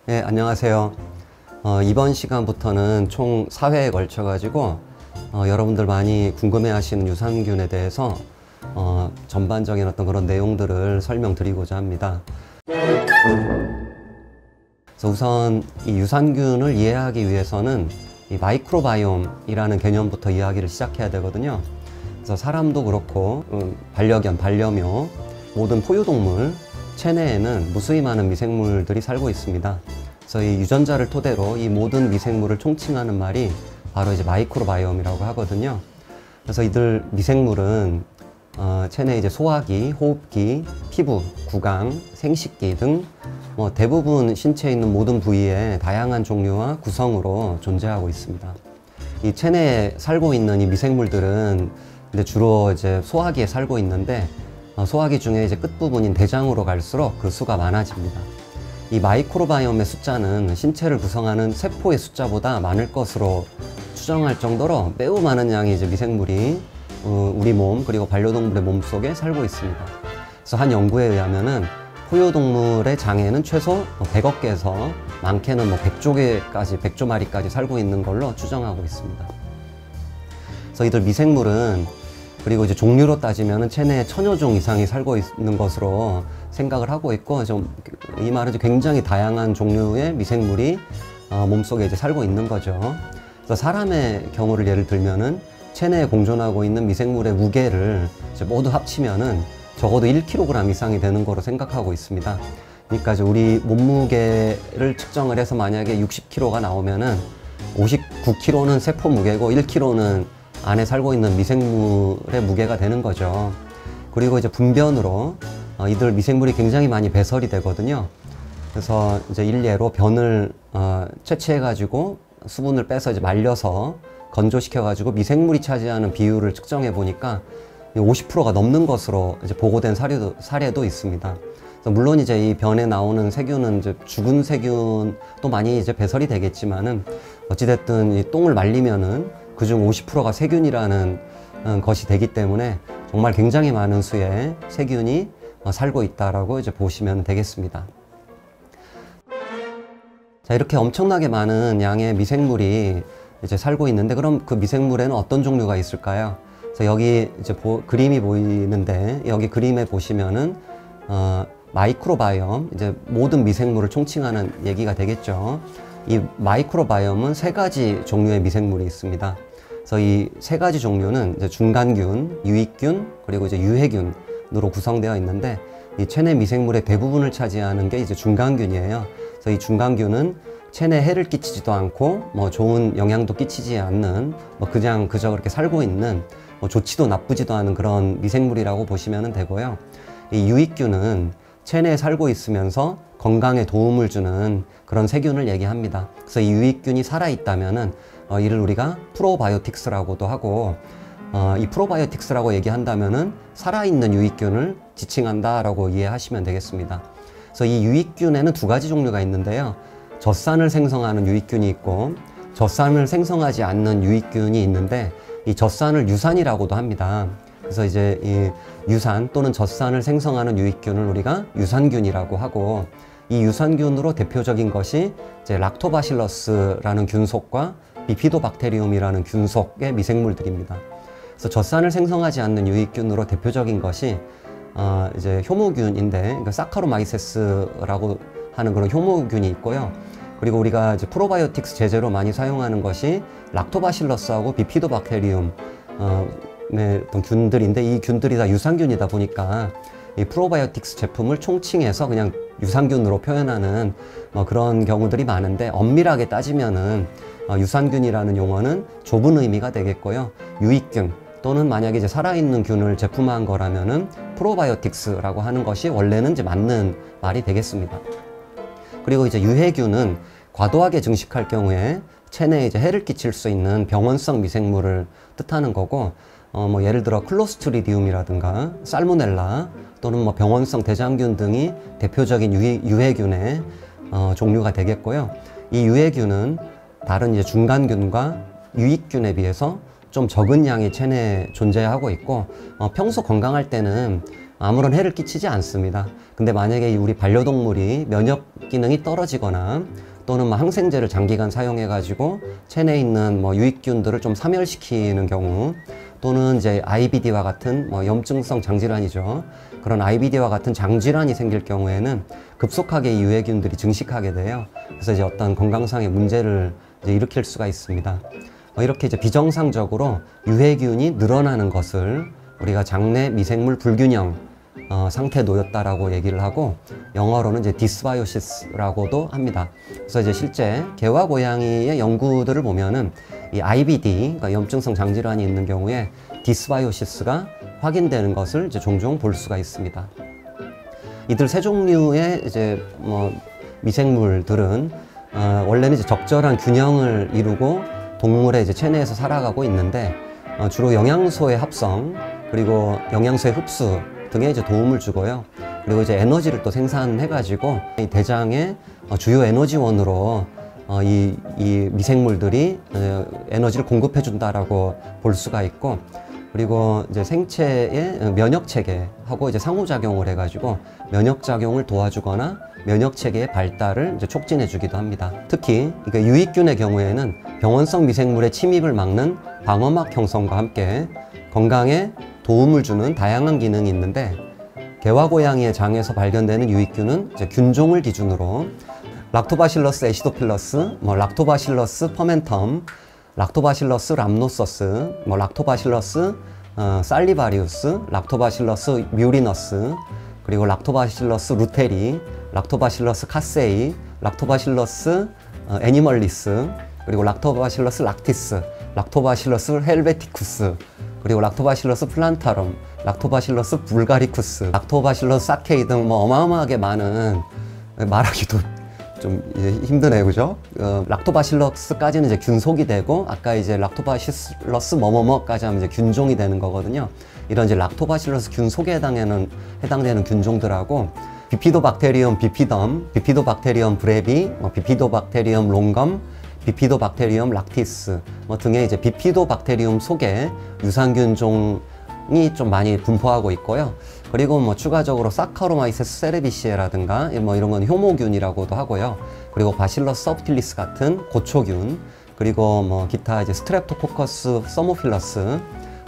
네, 안녕하세요. 이번 시간부터는 총 4회에 걸쳐 가지고 여러분들 많이 궁금해 하시는 유산균에 대해서 전반적인 어떤 그런 내용들을 설명드리고자 합니다. 그래서 우선 이 유산균을 이해하기 위해서는 이 마이크로바이옴이라는 개념부터 이야기를 시작해야 되거든요. 그래서 사람도 그렇고 반려견, 반려묘, 모든 포유동물 체내에는 무수히 많은 미생물들이 살고 있습니다. 그래서 이 유전자를 토대로 이 모든 미생물을 총칭하는 말이 바로 이제 마이크로바이옴이라고 하거든요. 그래서 이들 미생물은 체내 이제 소화기, 호흡기, 피부, 구강, 생식기 등 대부분 신체에 있는 모든 부위에 다양한 종류와 구성으로 존재하고 있습니다. 이 체내에 살고 있는 이 미생물들은 근데 주로 이제 소화기에 살고 있는데 소화기 중에 이제 끝부분인 대장으로 갈수록 그 수가 많아집니다. 이 마이크로바이옴의 숫자는 신체를 구성하는 세포의 숫자보다 많을 것으로 추정할 정도로 매우 많은 양의 이제 미생물이 우리 몸 그리고 반려동물의 몸 속에 살고 있습니다. 그래서 한 연구에 의하면은 포유동물의 장에는 최소 100억 개에서 많게는 100조 개까지 100조 마리까지 살고 있는 걸로 추정하고 있습니다. 그래서 이들 미생물은 그리고 이제 종류로 따지면 체내에 1000여 종 이상이 살고 있는 것으로 생각을 하고 있고, 이 말은 굉장히 다양한 종류의 미생물이 몸속에 이제 살고 있는 거죠. 그래서 사람의 경우를 예를 들면은 체내에 공존하고 있는 미생물의 무게를 이제 모두 합치면은 적어도 1kg 이상이 되는 거로 생각하고 있습니다. 그러니까 이제 우리 몸무게를 측정을 해서 만약에 60kg가 나오면은 59kg는 세포 무게고 1kg는 안에 살고 있는 미생물의 무게가 되는 거죠. 그리고 이제 분변으로 이들 미생물이 굉장히 많이 배설이 되거든요. 그래서 이제 일례로 변을 채취해 가지고 수분을 빼서 이제 말려서 건조시켜 가지고 미생물이 차지하는 비율을 측정해 보니까 50%가 넘는 것으로 이제 보고된 사례도 있습니다. 그래서 물론 이제 이 변에 나오는 세균은 이제 죽은 세균도 많이 이제 배설이 되겠지만은 어찌됐든 이 똥을 말리면은 그중 50%가 세균이라는 것이 되기 때문에 정말 굉장히 많은 수의 세균이 살고 있다라고 이제 보시면 되겠습니다. 자, 이렇게 엄청나게 많은 양의 미생물이 이제 살고 있는데 그럼 그 미생물에는 어떤 종류가 있을까요? 그래서 여기 이제 그림이 보이는데 여기 그림에 보시면은 마이크로바이옴, 이제 모든 미생물을 총칭하는 얘기가 되겠죠. 이 마이크로바이옴은 3가지 종류의 미생물이 있습니다. 그래서 이 3가지 종류는 이제 중간균, 유익균, 그리고 이제 유해균으로 구성되어 있는데 이 체내 미생물의 대부분을 차지하는 게 이제 중간균이에요. 그래서 이 중간균은 체내에 해를 끼치지도 않고 좋은 영향도 끼치지 않는 그냥 그저 그렇게 살고 있는 좋지도 나쁘지도 않은 그런 미생물이라고 보시면 되고요. 이 유익균은 체내에 살고 있으면서 건강에 도움을 주는 그런 세균을 얘기합니다. 그래서 이 유익균이 살아있다면은 이를 우리가 프로바이오틱스라고도 하고 이 프로바이오틱스라고 얘기한다면은 살아있는 유익균을 지칭한다라고 이해하시면 되겠습니다. 그래서 이 유익균에는 2가지 종류가 있는데요. 젖산을 생성하는 유익균이 있고 젖산을 생성하지 않는 유익균이 있는데 이 젖산을 유산이라고도 합니다. 그래서 이제 이 유산 또는 젖산을 생성하는 유익균을 우리가 유산균이라고 하고 이 유산균으로 대표적인 것이 이제 락토바실러스라는 균속과 비피도박테리움이라는 균속의 미생물들입니다. 그래서 젖산을 생성하지 않는 유익균으로 대표적인 것이 이제 효모균인데 그러니까 사카로마이세스라고 하는 그런 효모균이 있고요. 그리고 우리가 이제 프로바이오틱스 제제로 많이 사용하는 것이 락토바실러스하고 비피도박테리움 어떤 균들인데 이 균들이 다 유산균이다 보니까 이 프로바이오틱스 제품을 총칭해서 그냥 유산균으로 표현하는 그런 경우들이 많은데 엄밀하게 따지면은 유산균이라는 용어는 좁은 의미가 되겠고요. 유익균 또는 만약에 이제 살아있는 균을 제품화한 거라면은 프로바이오틱스라고 하는 것이 원래는 이제 맞는 말이 되겠습니다. 그리고 이제 유해균은 과도하게 증식할 경우에 체내에 이제 해를 끼칠 수 있는 병원성 미생물을 뜻하는 거고 예를 들어 클로스트리디움이라든가 살모넬라 또는 병원성 대장균 등이 대표적인 유해균의 종류가 되겠고요. 이 유해균은 다른 이제 중간균과 유익균에 비해서 좀 적은 양이 체내에 존재하고 있고 평소 건강할 때는 아무런 해를 끼치지 않습니다. 근데 만약에 우리 반려동물이 면역 기능이 떨어지거나 또는 뭐 항생제를 장기간 사용해 가지고 체내에 있는 뭐 유익균들을 좀 사멸시키는 경우, 또는 이제 IBD와 같은 뭐 염증성 장질환이죠. 그런 IBD와 같은 장질환이 생길 경우에는 급속하게 이 유해균들이 증식하게 돼요. 그래서 이제 어떤 건강상의 문제를 이제 일으킬 수가 있습니다. 이렇게 이제 비정상적으로 유해균이 늘어나는 것을 우리가 장내 미생물 불균형 상태에 놓였다라고 얘기를 하고, 영어로는 이제 디스바이오시스라고도 합니다. 그래서 이제 실제 개와 고양이의 연구들을 보면은 이 IBD, 그러니까 염증성 장질환이 있는 경우에 디스바이오시스가 확인되는 것을 이제 종종 볼 수가 있습니다. 이들 세 종류의 이제 뭐 미생물들은 원래는 이제 적절한 균형을 이루고 동물의 이제 체내에서 살아가고 있는데, 주로 영양소의 합성 그리고 영양소의 흡수 등에 이제 도움을 주고요. 그리고 이제 에너지를 또 생산해가지고 이 대장의 주요 에너지원으로 이 미생물들이 에너지를 공급해준다라고 볼 수가 있고, 그리고 이제 생체의 면역 체계하고 이제 상호작용을 해가지고 면역 작용을 도와주거나 면역 체계의 발달을 이제 촉진해주기도 합니다. 특히 유익균의 경우에는 병원성 미생물의 침입을 막는 방어막 형성과 함께 건강에 도움을 주는 다양한 기능이 있는데, 개와 고양이의 장에서 발견되는 유익균은 이제 균종을 기준으로 락토바실러스 애시도필러스, 락토바실러스 퍼멘텀, 락토바실러스 람노서스, 락토바실러스 살리바리우스, 락토바실러스 뮤리너스, 그리고 락토바실러스 루테리, 락토바실러스 카세이, 락토바실러스 애니멀리스, 그리고 락토바실러스 락티스, 락토바실러스 헬베티쿠스, 그리고 락토바실러스 플란타럼, 락토바실러스 불가리쿠스, 락토바실러스 사케이 등 뭐 어마어마하게 많은, 말하기도 좀 이제 힘드네요, 그죠? 락토바실러스까지는 이제 균속이 되고, 아까 이제 락토바실러스 뭐뭐뭐까지 하면 이제 균종이 되는 거거든요. 이런 이제 락토바실러스 균속에 해당되는 균종들하고 비피도박테리움 비피덤, 비피도박테리움 브레비, 비피도박테리움 롱검, 비피도박테리움 락티스 등의 이제 비피도박테리움 속에 유산균종이 좀 많이 분포하고 있고요. 그리고 추가적으로 사카로마이세스 세레비시에라든가 이런 건 효모균이라고도 하고요. 그리고 바실러스 서브틸리스 같은 고초균, 그리고 기타 이제 스트랩토코커스 서모필러스,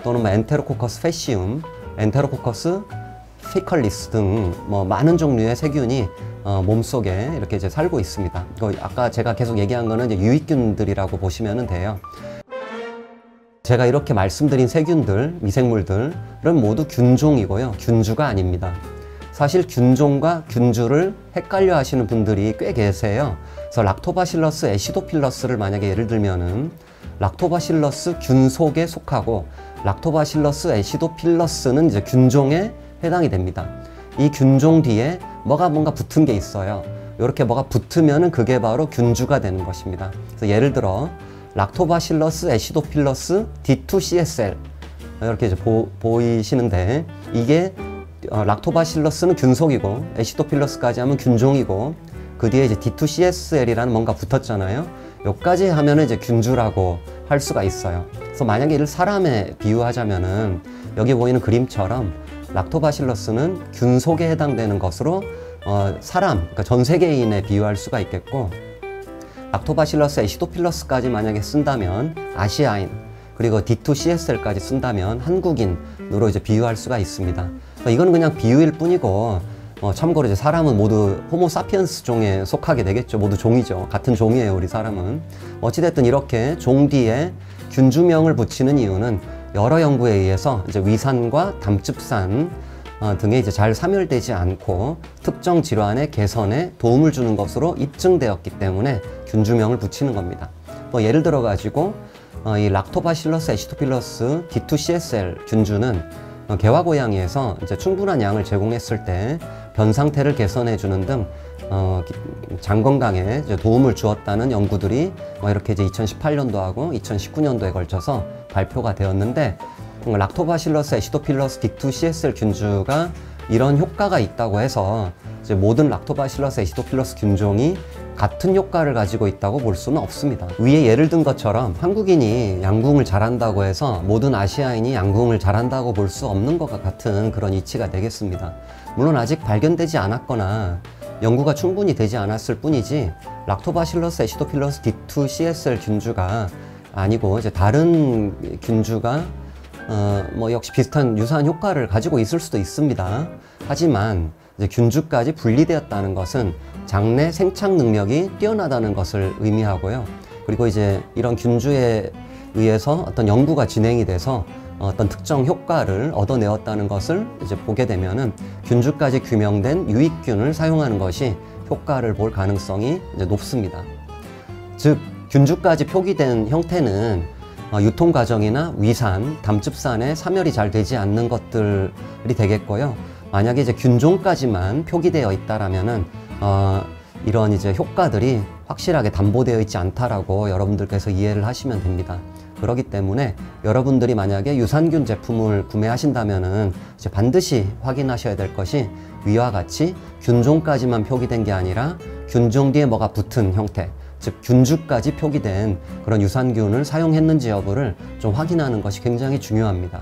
또는 엔테로코커스 페시움, 엔테로코커스 피컬리스 등 많은 종류의 세균이 몸속에 이렇게 이제 살고 있습니다. 아까 제가 계속 얘기한 거는 이제 유익균들이라고 보시면 돼요. 제가 이렇게 말씀드린 세균들, 미생물들은 모두 균종이고요. 균주가 아닙니다. 사실 균종과 균주를 헷갈려 하시는 분들이 꽤 계세요. 그래서 락토바실러스 애시도필러스를 만약에 예를 들면은 락토바실러스 균속에 속하고 락토바실러스 애시도필러스는 이제 균종에 해당이 됩니다. 이 균종 뒤에 뭔가 붙은 게 있어요. 이렇게 뭐가 붙으면은 그게 바로 균주가 되는 것입니다. 그래서 예를 들어 락토바실러스 애시도필러스 D2CSL 이렇게 이제 보이시는데, 이게 락토바실러스는 균속이고 애시도필러스까지 하면 균종이고, 그 뒤에 이제 D2CSL이라는 뭔가 붙었잖아요. 여기까지 하면은 이제 균주라고 할 수가 있어요. 그래서 만약에 이를 사람에 비유하자면은 여기 보이는 그림처럼 락토바실러스는 균속에 해당되는 것으로 사람, 그러니까 전 세계인에 비유할 수가 있겠고, 락토바실러스 애시도필러스까지 만약에 쓴다면 아시아인, 그리고 D2CSL까지 쓴다면 한국인으로 이제 비유할 수가 있습니다. 이건 그냥 비유일 뿐이고, 참고로 이제 사람은 모두 호모사피엔스 종에 속하게 되겠죠. 모두 종이죠. 같은 종이에요, 우리 사람은. 어찌됐든 이렇게 종 뒤에 균주명을 붙이는 이유는 여러 연구에 의해서 이제 위산과 담즙산 등에 이제 잘 사멸되지 않고 특정 질환의 개선에 도움을 주는 것으로 입증되었기 때문에 균주명을 붙이는 겁니다. 예를 들어 가지고 이 락토바실러스 애시도필러스 D2CSL 균주는 개와 고양이에서 이제 충분한 양을 제공했을 때 변 상태를 개선해 주는 등 장 건강에 이제 도움을 주었다는 연구들이 이렇게 이제 2018년도하고 2019년도에 걸쳐서 발표가 되었는데, 락토바실러스 애시도필러스 D2CSL 균주가 이런 효과가 있다고 해서 이제 모든 락토바실러스 애시도필러스 균종이 같은 효과를 가지고 있다고 볼 수는 없습니다. 위에 예를 든 것처럼 한국인이 양궁을 잘한다고 해서 모든 아시아인이 양궁을 잘한다고 볼 수 없는 것과 같은 그런 이치가 되겠습니다. 물론 아직 발견되지 않았거나 연구가 충분히 되지 않았을 뿐이지 락토바실러스 애시도필러스 D2 CSL 균주가 아니고 이제 다른 균주가 역시 비슷한 유사한 효과를 가지고 있을 수도 있습니다. 하지만 이제 균주까지 분리되었다는 것은 장내 생착 능력이 뛰어나다는 것을 의미하고요. 그리고 이제 이런 균주에 의해서 어떤 연구가 진행이 돼서 어떤 특정 효과를 얻어내었다는 것을 이제 보게 되면은 균주까지 규명된 유익균을 사용하는 것이 효과를 볼 가능성이 이제 높습니다. 즉, 균주까지 표기된 형태는 유통 과정이나 위산, 담즙산에 사멸이 잘 되지 않는 것들이 되겠고요. 만약에 이제 균종까지만 표기되어 있다라면은 이런 이제 효과들이 확실하게 담보되어 있지 않다라고 여러분들께서 이해를 하시면 됩니다. 그렇기 때문에 여러분들이 만약에 유산균 제품을 구매하신다면은 이제 반드시 확인하셔야 될 것이 위와 같이 균종까지만 표기된 게 아니라 균종 뒤에 뭐가 붙은 형태, 즉 균주까지 표기된 그런 유산균을 사용했는지 여부를 좀 확인하는 것이 굉장히 중요합니다.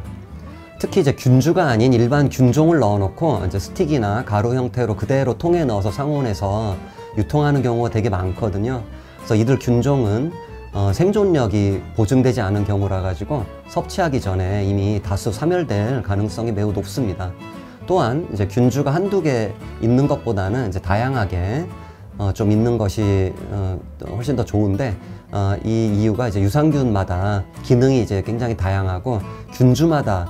특히 이제 균주가 아닌 일반 균종을 넣어놓고 이제 스틱이나 가루 형태로 그대로 통에 넣어서 상온에서 유통하는 경우가 되게 많거든요. 그래서 이들 균종은 생존력이 보증되지 않은 경우라 가지고 섭취하기 전에 이미 다수 사멸될 가능성이 매우 높습니다. 또한 이제 균주가 한두 개 있는 것보다는 이제 다양하게 좀 있는 것이 훨씬 더 좋은데 이 이유가 이제 유산균마다 기능이 이제 굉장히 다양하고 균주마다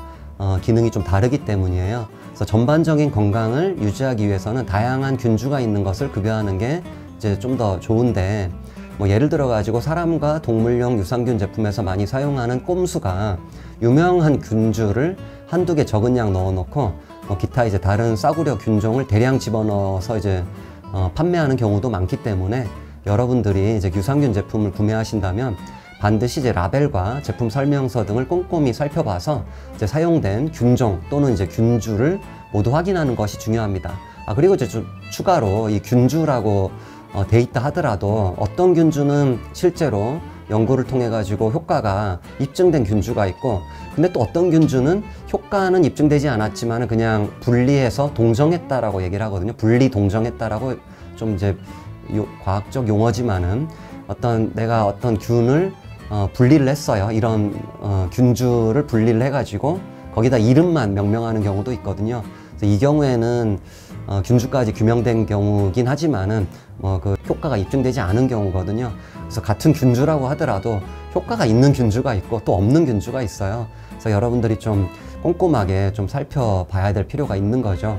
기능이 좀 다르기 때문이에요. 그래서 전반적인 건강을 유지하기 위해서는 다양한 균주가 있는 것을 급여하는 게 이제 좀 더 좋은데, 뭐 예를 들어 가지고 사람과 동물용 유산균 제품에서 많이 사용하는 꼼수가 유명한 균주를 한두 개 적은 양 넣어 놓고 기타 이제 다른 싸구려 균종을 대량 집어넣어서 이제 판매하는 경우도 많기 때문에 여러분들이 이제 유산균 제품을 구매하신다면 반드시 이제 라벨과 제품 설명서 등을 꼼꼼히 살펴봐서 이제 사용된 균종 또는 이제 균주를 모두 확인하는 것이 중요합니다. 그리고 이제 추가로 이 균주라고 돼 있다 하더라도 어떤 균주는 실제로 연구를 통해 가지고 효과가 입증된 균주가 있고, 근데 또 어떤 균주는 효과는 입증되지 않았지만 그냥 분리해서 동정했다라고 얘기를 하거든요. 분리 동정했다라고 좀 이제 과학적 용어지만은 내가 어떤 균을 분리를 했어요. 이런 균주를 분리를 해가지고 거기다 이름만 명명하는 경우도 있거든요. 그래서 이 경우에는 균주까지 규명된 경우긴 하지만은 그 효과가 입증되지 않은 경우거든요. 그래서 같은 균주라고 하더라도 효과가 있는 균주가 있고 또 없는 균주가 있어요. 그래서 여러분들이 좀 꼼꼼하게 좀 살펴봐야 될 필요가 있는 거죠.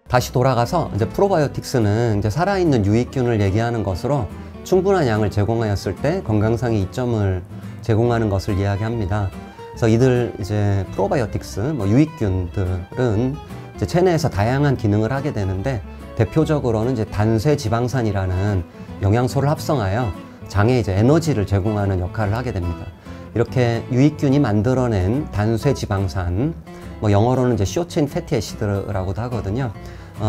다시 돌아가서 이제 프로바이오틱스는 이제 살아있는 유익균을 얘기하는 것으로 충분한 양을 제공하였을 때 건강상의 이점을 제공하는 것을 이야기합니다. 그래서 이들 이제 프로바이오틱스, 유익균들은 이제 체내에서 다양한 기능을 하게 되는데, 대표적으로는 이제 단쇄 지방산이라는 영양소를 합성하여 장에 이제 에너지를 제공하는 역할을 하게 됩니다. 이렇게 유익균이 만들어낸 단쇄 지방산, 영어로는 이제 쇼체인 패티애시드라고도 하거든요.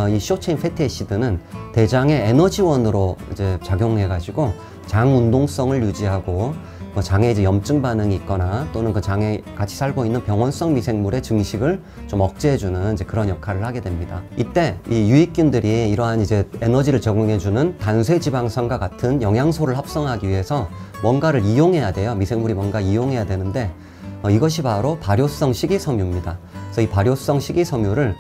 이 쇼체인 패티애시드는 대장의 에너지원으로 이제 작용해가지고 장 운동성을 유지하고 장에 이제 염증 반응이 있거나 또는 그 장에 같이 살고 있는 병원성 미생물의 증식을 좀 억제해주는 이제 그런 역할을 하게 됩니다. 이때 이 유익균들이 이러한 이제 에너지를 제공해주는 단쇄 지방산과 같은 영양소를 합성하기 위해서 뭔가를 이용해야 돼요. 미생물이 뭔가 이용해야 되는데 이것이 바로 발효성 식이섬유입니다. 그래서 이 발효성 식이섬유를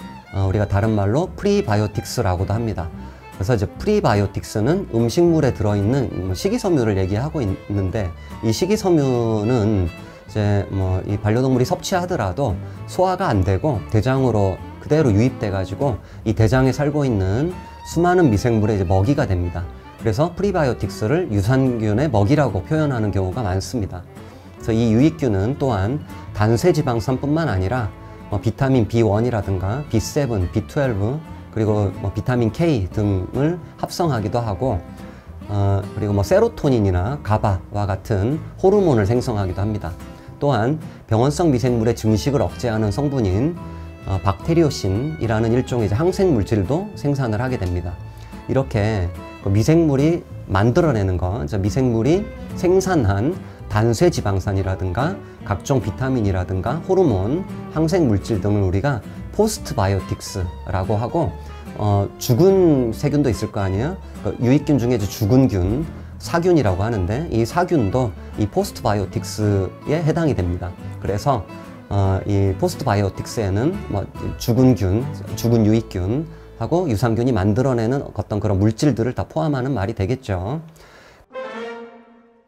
우리가 다른 말로 프리바이오틱스라고도 합니다. 그래서 이제 프리바이오틱스는 음식물에 들어있는 식이섬유를 얘기하고 있는데, 이 식이섬유는 이제 이 반려동물이 섭취하더라도 소화가 안 되고 대장으로 그대로 유입돼 가지고 이 대장에 살고 있는 수많은 미생물의 이제 먹이가 됩니다. 그래서 프리바이오틱스를 유산균의 먹이라고 표현하는 경우가 많습니다. 그래서 이 유익균은 또한 단쇄 지방산뿐만 아니라 비타민 B1이라든가 B7, B12 그리고 비타민 K 등을 합성하기도 하고, 그리고 세로토닌이나 가바와 같은 호르몬을 생성하기도 합니다. 또한 병원성 미생물의 증식을 억제하는 성분인 박테리오신이라는 일종의 이제 항생 물질도 생산을 하게 됩니다. 이렇게 그 미생물이 만들어내는 거, 미생물이 생산한 단쇄 지방산이라든가 각종 비타민이라든가 호르몬, 항생 물질 등을 우리가 포스트바이오틱스라고 하고, 죽은 세균도 있을 거 아니에요? 그 유익균 중에 이제 죽은 균, 사균이라고 하는데, 이 사균도 이 포스트바이오틱스에 해당이 됩니다. 그래서 이 포스트바이오틱스에는 뭐 죽은 균, 죽은 유익균 하고 유산균이 만들어내는 어떤 그런 물질들을 다 포함하는 말이 되겠죠.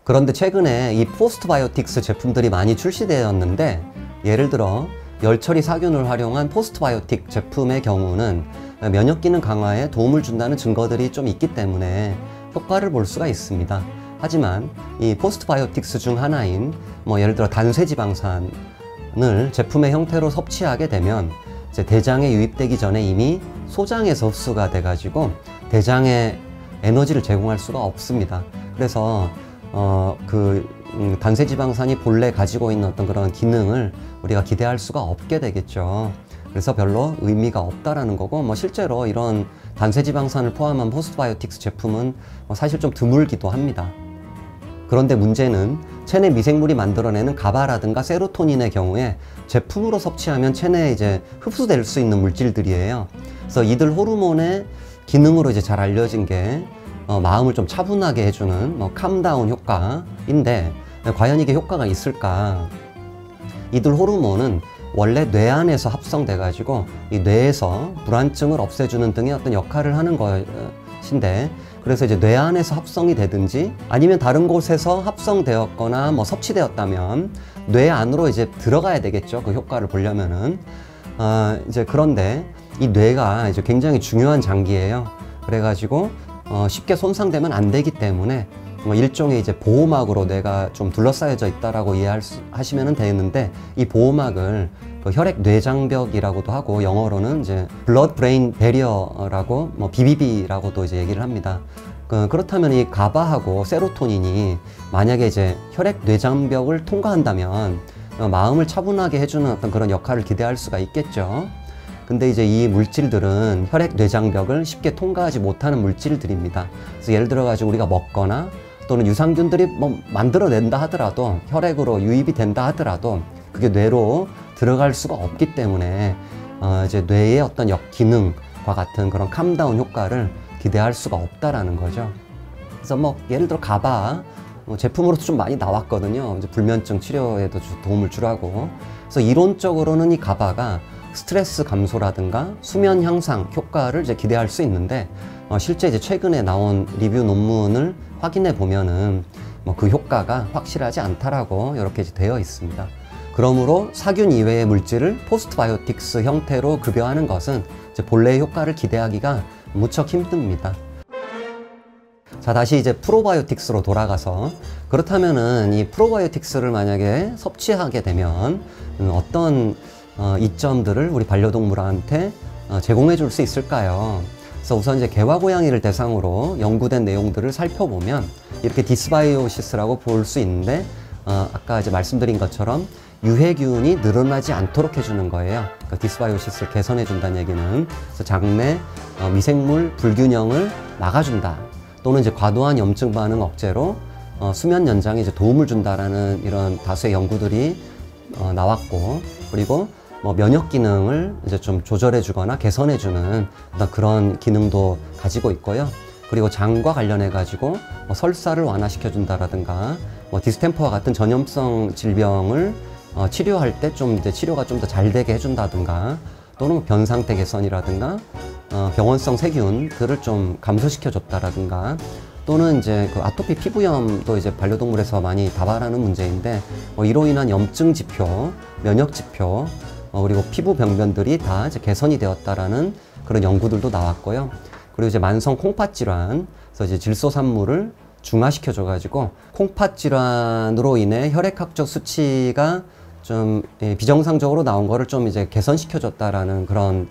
그런데 최근에 이 포스트바이오틱스 제품들이 많이 출시되었는데, 예를 들어 열처리 사균을 활용한 포스트바이오틱 제품의 경우는 면역 기능 강화에 도움을 준다는 증거들이 좀 있기 때문에 효과를 볼 수가 있습니다. 하지만 이 포스트바이오틱스 중 하나인 뭐 예를 들어 단쇄지방산을 제품의 형태로 섭취하게 되면 이제 대장에 유입되기 전에 이미 소장에서 흡수가 돼가지고 대장에 에너지를 제공할 수가 없습니다. 그래서 단쇄지방산이 본래 가지고 있는 어떤 그런 기능을 우리가 기대할 수가 없게 되겠죠. 그래서 별로 의미가 없다라는 거고, 뭐 실제로 이런 단쇄지방산을 포함한 포스트바이오틱스 제품은 사실 좀 드물기도 합니다. 그런데 문제는 체내 미생물이 만들어내는 가바라든가 세로토닌의 경우에 제품으로 섭취하면 체내에 이제 흡수될 수 있는 물질들이에요. 그래서 이들 호르몬의 기능으로 이제 잘 알려진 게 마음을 좀 차분하게 해주는 캄다운 효과인데, 과연 이게 효과가 있을까? 이들 호르몬은 원래 뇌 안에서 합성돼 가지고 이 뇌에서 불안증을 없애주는 등의 어떤 역할을 하는 것인데, 그래서 이제 뇌 안에서 합성이 되든지 아니면 다른 곳에서 합성되었거나 뭐 섭취되었다면 뇌 안으로 이제 들어가야 되겠죠. 그 효과를 보려면은. 이제 그런데 이 뇌가 이제 굉장히 중요한 장기예요. 그래가지고 쉽게 손상되면 안 되기 때문에 일종의 이제 보호막으로 뇌가 좀 둘러싸여져 있다라고 이해하시면 되는데, 이 보호막을 그 혈액 뇌장벽이라고도 하고 영어로는 이제 Blood Brain Barrier라고 뭐 BBB라고도 이제 얘기를 합니다. 그렇다면 이 가바하고 세로토닌이 만약에 이제 혈액 뇌장벽을 통과한다면 마음을 차분하게 해주는 어떤 그런 역할을 기대할 수가 있겠죠. 근데 이제 이 물질들은 혈액 뇌장벽을 쉽게 통과하지 못하는 물질들입니다. 그래서 예를 들어 가지고 우리가 먹거나 또는 유산균들이 뭐 만들어낸다 하더라도, 혈액으로 유입이 된다 하더라도 그게 뇌로 들어갈 수가 없기 때문에 이제 뇌의 어떤 기능과 같은 그런 캄다운 효과를 기대할 수가 없다라는 거죠. 그래서 뭐 예를 들어 가바 제품으로도 좀 많이 나왔거든요. 이제 불면증 치료에도 도움을 주라고. 그래서 이론적으로는 이 가바가 스트레스 감소라든가 수면 향상 효과를 이제 기대할 수 있는데, 실제 이제 최근에 나온 리뷰 논문을 확인해 보면은 그 효과가 확실하지 않다라고 이렇게 이제 되어 있습니다. 그러므로 사균 이외의 물질을 포스트바이오틱스 형태로 급여하는 것은 이제 본래의 효과를 기대하기가 무척 힘듭니다. 자, 다시 이제 프로바이오틱스로 돌아가서, 그렇다면은 이 프로바이오틱스를 만약에 섭취하게 되면 어떤 이점들을 우리 반려동물한테 제공해 줄 수 있을까요? 그래서 우선 이제 개와 고양이를 대상으로 연구된 내용들을 살펴보면 이렇게 디스바이오시스라고 볼 수 있는데, 아까 이제 말씀드린 것처럼 유해균이 늘어나지 않도록 해주는 거예요. 그러니까 디스바이오시스를 개선해 준다는 얘기는, 그래서 장내 미생물 불균형을 막아준다, 또는 이제 과도한 염증 반응 억제로 수면 연장에 이제 도움을 준다라는 이런 다수의 연구들이 나왔고, 그리고 뭐 면역 기능을 이제 좀 조절해 주거나 개선해 주는 그런 기능도 가지고 있고요. 그리고 장과 관련해 가지고 설사를 완화시켜 준다라든가 디스템퍼와 같은 전염성 질병을 치료할 때 좀 이제 치료가 좀 더 잘 되게 해준다든가, 또는 변 상태 개선이라든가 병원성 세균들을 좀 감소시켜 줬다라든가, 또는 이제 그 아토피 피부염도 이제 반려동물에서 많이 다발하는 문제인데, 이로 인한 염증 지표, 면역 지표, 그리고 피부 병변들이 다 이제 개선이 되었다라는 그런 연구들도 나왔고요. 그리고 이제 만성 콩팥 질환, 그래서 이제 질소산물을 중화시켜 줘가지고 콩팥 질환으로 인해 혈액학적 수치가 좀 비정상적으로 나온 거를 좀 이제 개선시켜 줬다라는 그런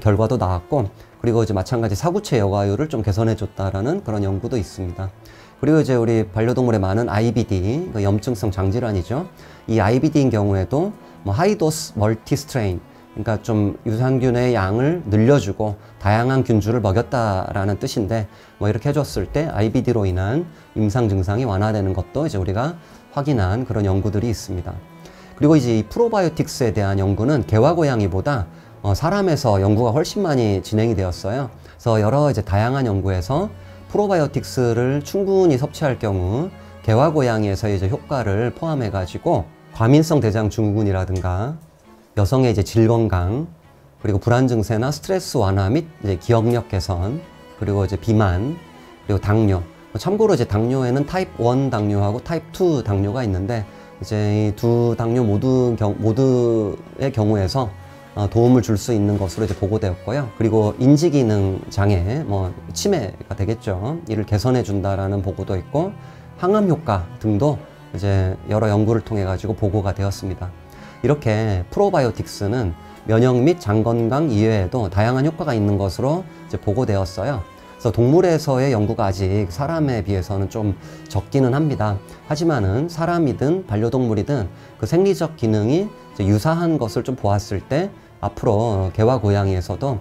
결과도 나왔고, 그리고 이제 마찬가지 사구체 여과율을 좀 개선해 줬다라는 그런 연구도 있습니다. 그리고 이제 우리 반려동물에 많은 IBD, 염증성 장질환이죠. 이 IBD인 경우에도 하이도스 멀티스트레인, 그러니까 좀 유산균의 양을 늘려주고 다양한 균주를 먹였다라는 뜻인데 뭐 이렇게 해줬을 때 IBD로 인한 임상 증상이 완화되는 것도 이제 우리가 확인한 그런 연구들이 있습니다. 그리고 이제 이 프로바이오틱스에 대한 연구는 개와 고양이보다 사람에서 연구가 훨씬 많이 진행이 되었어요. 그래서 여러 이제 다양한 연구에서 프로바이오틱스를 충분히 섭취할 경우 개와 고양이에서 이제 효과를 포함해 가지고 과민성 대장 증후군이라든가 여성의 이제 질 건강, 그리고 불안 증세나 스트레스 완화 및 이제 기억력 개선, 그리고 이제 비만, 그리고 당뇨. 참고로 이제 당뇨에는 타입 1 당뇨하고 타입 2 당뇨가 있는데 이제 이 두 당뇨 모두의 경우에서 도움을 줄 수 있는 것으로 이제 보고되었고요. 그리고 인지기능 장애, 뭐 치매가 되겠죠. 이를 개선해 준다라는 보고도 있고 항암 효과 등도 이제 여러 연구를 통해 가지고 보고가 되었습니다. 이렇게 프로바이오틱스는 면역 및 장 건강 이외에도 다양한 효과가 있는 것으로 이제 보고되었어요. 그래서 동물에서의 연구가 아직 사람에 비해서는 좀 적기는 합니다. 하지만은 사람이든 반려동물이든 그 생리적 기능이 이제 유사한 것을 좀 보았을 때 앞으로 개와 고양이에서도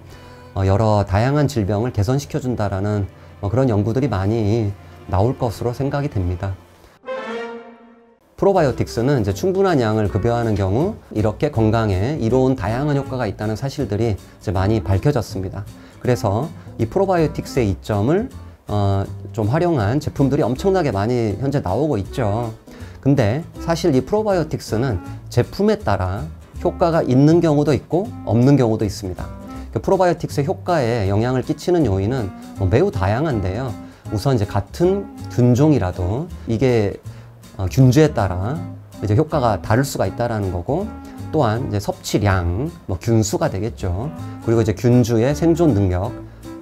여러 다양한 질병을 개선시켜 준다라는 그런 연구들이 많이 나올 것으로 생각이 됩니다. 프로바이오틱스는 이제 충분한 양을 급여하는 경우 이렇게 건강에 이로운 다양한 효과가 있다는 사실들이 이제 많이 밝혀졌습니다. 그래서 이 프로바이오틱스의 이점을 좀 활용한 제품들이 엄청나게 많이 현재 나오고 있죠. 근데 사실 이 프로바이오틱스는 제품에 따라 효과가 있는 경우도 있고 없는 경우도 있습니다. 그 프로바이오틱스의 효과에 영향을 끼치는 요인은 매우 다양한데요. 우선 이제 같은 균종이라도 이게 균주에 따라 이제 효과가 다를 수가 있다라는 거고, 또한 이제 섭취량, 균수가 되겠죠. 그리고 이제 균주의 생존 능력,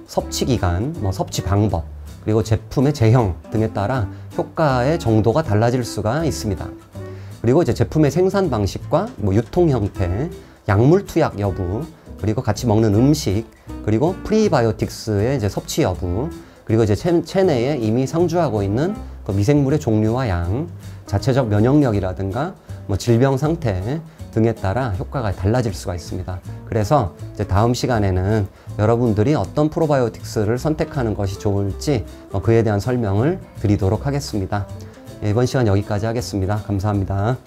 섭취 기간, 섭취 방법, 그리고 제품의 제형 등에 따라 효과의 정도가 달라질 수가 있습니다. 그리고 이제 제품의 생산 방식과 유통 형태, 약물 투약 여부, 그리고 같이 먹는 음식, 그리고 프리바이오틱스의 이제 섭취 여부, 그리고 이제 체내에 이미 상주하고 있는 그 미생물의 종류와 양, 자체적 면역력이라든가 질병 상태 등에 따라 효과가 달라질 수가 있습니다. 그래서 이제 다음 시간에는 여러분들이 어떤 프로바이오틱스를 선택하는 것이 좋을지 그에 대한 설명을 드리도록 하겠습니다. 이번 시간 여기까지 하겠습니다. 감사합니다.